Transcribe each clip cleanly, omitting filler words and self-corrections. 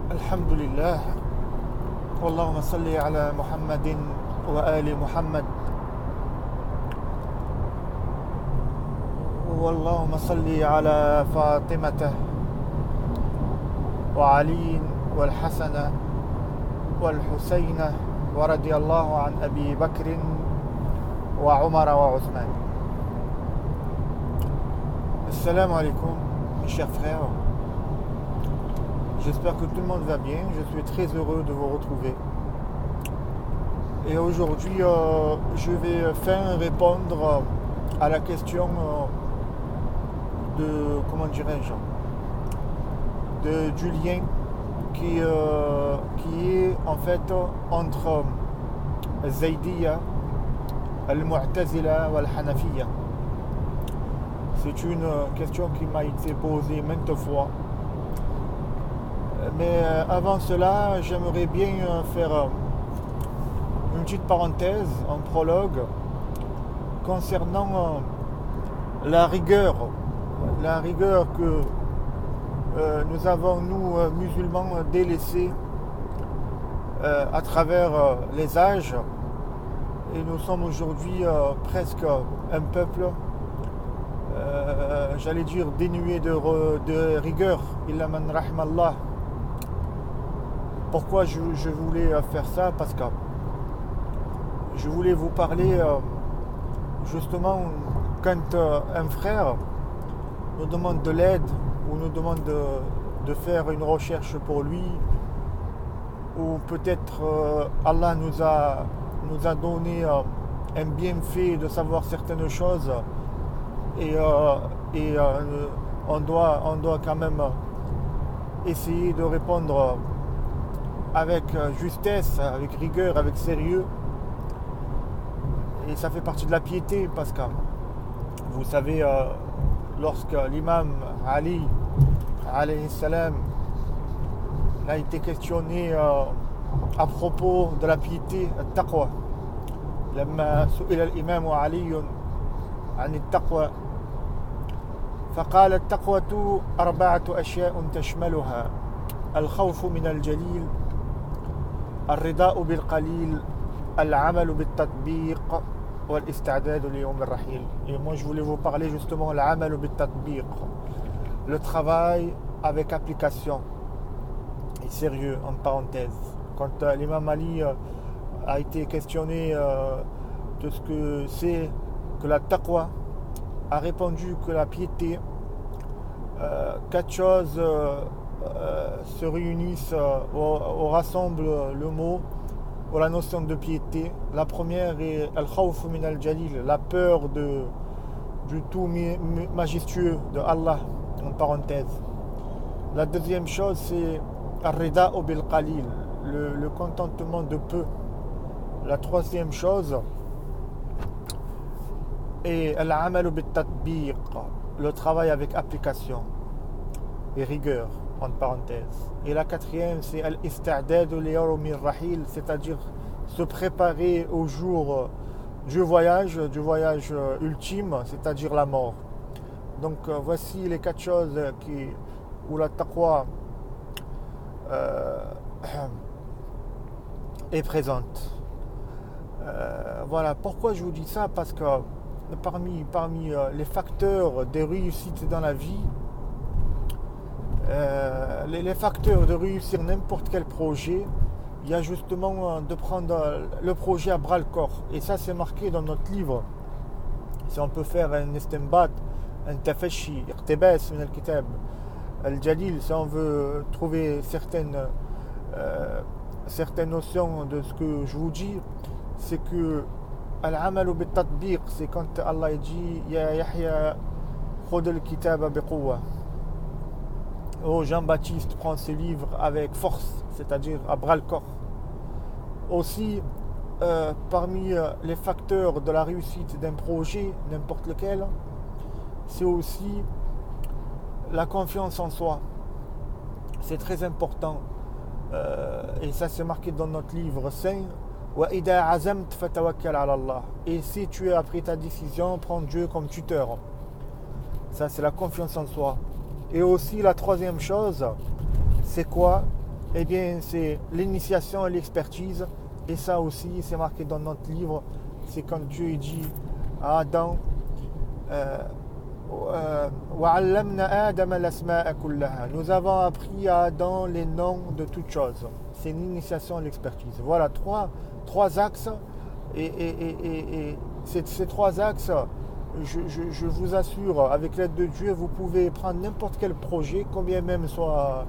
الحمد لله واللهم صل على محمد وآل محمد واللهم صل على فاطمة وعلي والحسن والحسين ورضي الله عن أبي بكر وعمر وعثمان. Assalamu alaikum mes chers frères, j'espère que tout le monde va bien, je suis très heureux de vous retrouver. Et aujourd'hui je vais enfin répondre à la question du lien qui est en fait entre Zaydiyya, Al-Mu'tazila ou Al-Hanafiyya. C'est une question qui m'a été posée maintes fois. Mais avant cela, j'aimerais bien faire une petite parenthèse, un prologue concernant la rigueur que nous avons, nous musulmans, délaissée à travers les âges. Et nous sommes aujourd'hui presque un peuple, j'allais dire, dénué de rigueur. Illa man rahmallah. Pourquoi je voulais faire ça? Parce que je voulais vous parler justement quand un frère nous demande de l'aide ou nous demande de faire une recherche pour lui, ou peut-être Allah nous a donné un bienfait de savoir certaines choses et on doit quand même essayer de répondre avec justesse, avec rigueur, avec sérieux. Et ça fait partie de la piété, parce que vous savez, lorsque l'imam Ali alayhi salam a été questionné à propos de la piété, التقوى, لما سئل الإمام علي عن التقوى فقال التقوى 4 أشياء تشملها: الخوف من الجليل، الرضاء بالقليل، العمل بالتطبيق، والاستعداد ليوم الرحيل. Et moi je voulais vous parler justement العمل بالتطبيق, le travail avec application et sérieux, en parenthèse. Quand l'imam Ali a été questionné de ce que c'est que la taqwa, a répondu que la piété, 4 choses se réunissent ou rassemblent le mot ou la notion de piété. La première est al-khawf min al-jalil, la peur du tout majestueux de Allah, en parenthèse. La deuxième chose, c'est al-rida'u bil qalil, le contentement de peu. La troisième chose est al-amalu bit tatbiq, le travail avec application et rigueur, en parenthèse. Et la quatrième, c'est al-ista'dad li yawm ar-rahil, c'est-à-dire se préparer au jour du voyage ultime, c'est-à-dire la mort. Donc voici les 4 choses où la taqwa est présente. Voilà pourquoi je vous dis ça, parce que parmi les facteurs de réussite dans la vie, les facteurs de réussir n'importe quel projet, il y a justement de prendre le projet à bras le corps. Et ça, c'est marqué dans notre livre. Si on peut faire un istinbat, un tafashi, iqtibas min al-kitab al-jalil, si on veut trouver certaines notions de ce que je vous dis, c'est que al-amalu bit tatbiq, c'est quand Allah dit ya Yahya khud al-kitaba bi quwwa. Oh, Jean-Baptiste prend ses livres avec force, c'est-à-dire à bras le corps. Aussi, parmi les facteurs de la réussite d'un projet, n'importe lequel, c'est aussi la confiance en soi. C'est très important. Et ça, c'est marqué dans notre livre saint. وَإِذَا عَزَمْتَ فَتَوَكَّلْ عَلَى اللَّهِ. Et si tu as pris ta décision, prends Dieu comme tuteur. Ça, c'est la confiance en soi. Et aussi, la troisième chose, c'est quoi? eh bien, c'est l'initiation et l'expertise. Et ça aussi, c'est marqué dans notre livre. C'est quand Dieu dit à Adam, nous avons appris à Adam les noms de toutes choses. C'est une initiation et l'expertise. Voilà trois axes. Et ces trois axes, je vous assure, avec l'aide de Dieu, vous pouvez prendre n'importe quel projet, combien même soit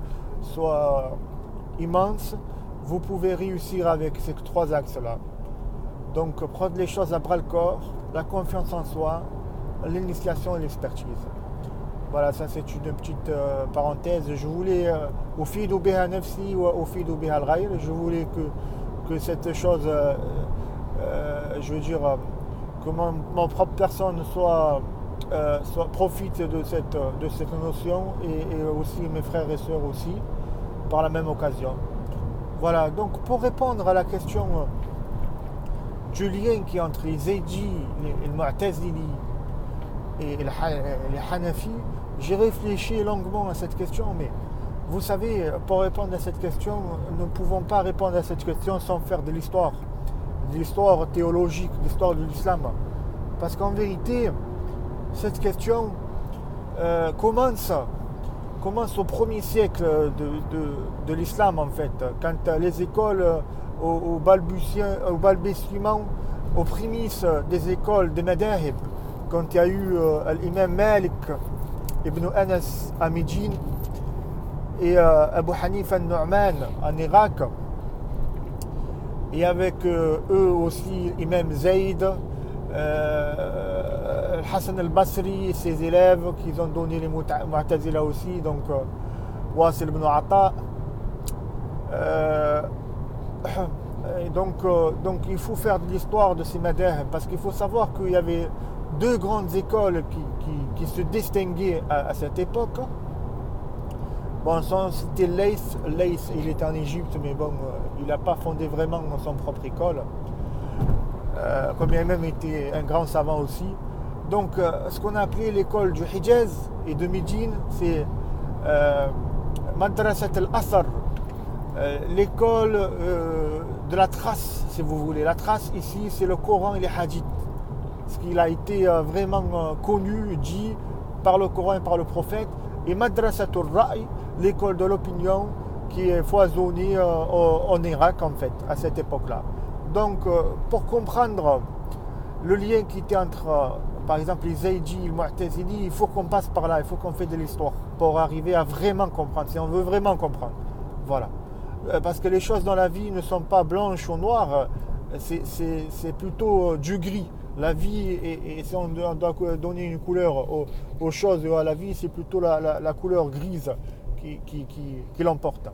immense, vous pouvez réussir avec ces trois axes-là. Donc, prendre les choses à bras-le-corps, la confiance en soi, l'initiation et l'expertise. Voilà, ça c'est une petite parenthèse. Je voulais, أفيد بها نفسي وأفيد بها الغير. Je voulais que cette chose, je veux dire, que mon propre personne profite de cette notion et aussi mes frères et sœurs aussi, par la même occasion. Voilà, donc pour répondre à la question du lien qui est entre les Zaydi, les Mu'tazili et les Hanafi, j'ai réfléchi longuement à cette question, mais vous savez, pour répondre à cette question, nous ne pouvons pas répondre à cette question sans faire de l'histoire théologique, l'histoire de l'islam. Parce qu'en vérité, cette question commence au premier siècle de l'islam, en fait, quand les écoles au balbutiement, aux prémices des écoles des Madahib, quand il y a eu l'imam Malik ibn Anas à Médine et Abu Hanifa al-Nu'man en Irak, et avec eux aussi l'imam Zayd, Hassan al-Basri et ses élèves qui ont donné les Mu'tazila aussi, donc Wasil ibn Ata. Donc il faut faire de l'histoire de ces madhahib, parce qu'il faut savoir qu'il y avait deux grandes écoles qui se distinguaient à cette époque. Bon, c'était Layth, il était en Égypte, mais bon, il n'a pas fondé vraiment son propre école, comme il a même été un grand savant aussi. Donc ce qu'on a appelé l'école du Hijaz et de Médine, c'est Madrasat al-Asr, l'école de la trace, si vous voulez. La trace ici, c'est le Coran et les hadiths. Ce qu'il a été vraiment connu, dit par le Coran et par le prophète. Et Madrasatul Ra'i, l'école de l'opinion qui est foisonnée en Irak, en fait, à cette époque-là. Donc, pour comprendre le lien qui était entre, par exemple, les Zaydi et les Mu'tazili, il faut qu'on passe par là, il faut qu'on fait de l'histoire pour arriver à vraiment comprendre, si on veut vraiment comprendre. Voilà. Parce que les choses dans la vie ne sont pas blanches ou noires, c'est plutôt du gris. La vie, et si on doit donner une couleur aux choses et à la vie, c'est plutôt la couleur grise qui l'emporte.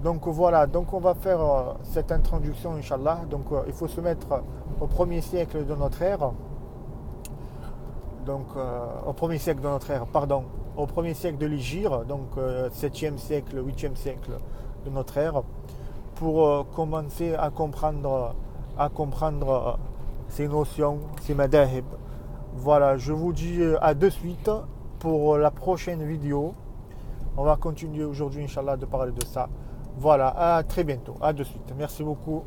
Donc voilà, donc on va faire cette introduction, Inch'Allah. Donc il faut se mettre au premier siècle de notre ère. Donc au premier siècle de notre ère, pardon, au premier siècle de l'Hégire, donc 7e siècle, 8e siècle de notre ère, pour commencer à comprendre ces notions, ces madahib. Voilà, je vous dis à de suite pour la prochaine vidéo. On va continuer aujourd'hui, Inch'Allah, de parler de ça. Voilà, à très bientôt, à de suite. Merci beaucoup.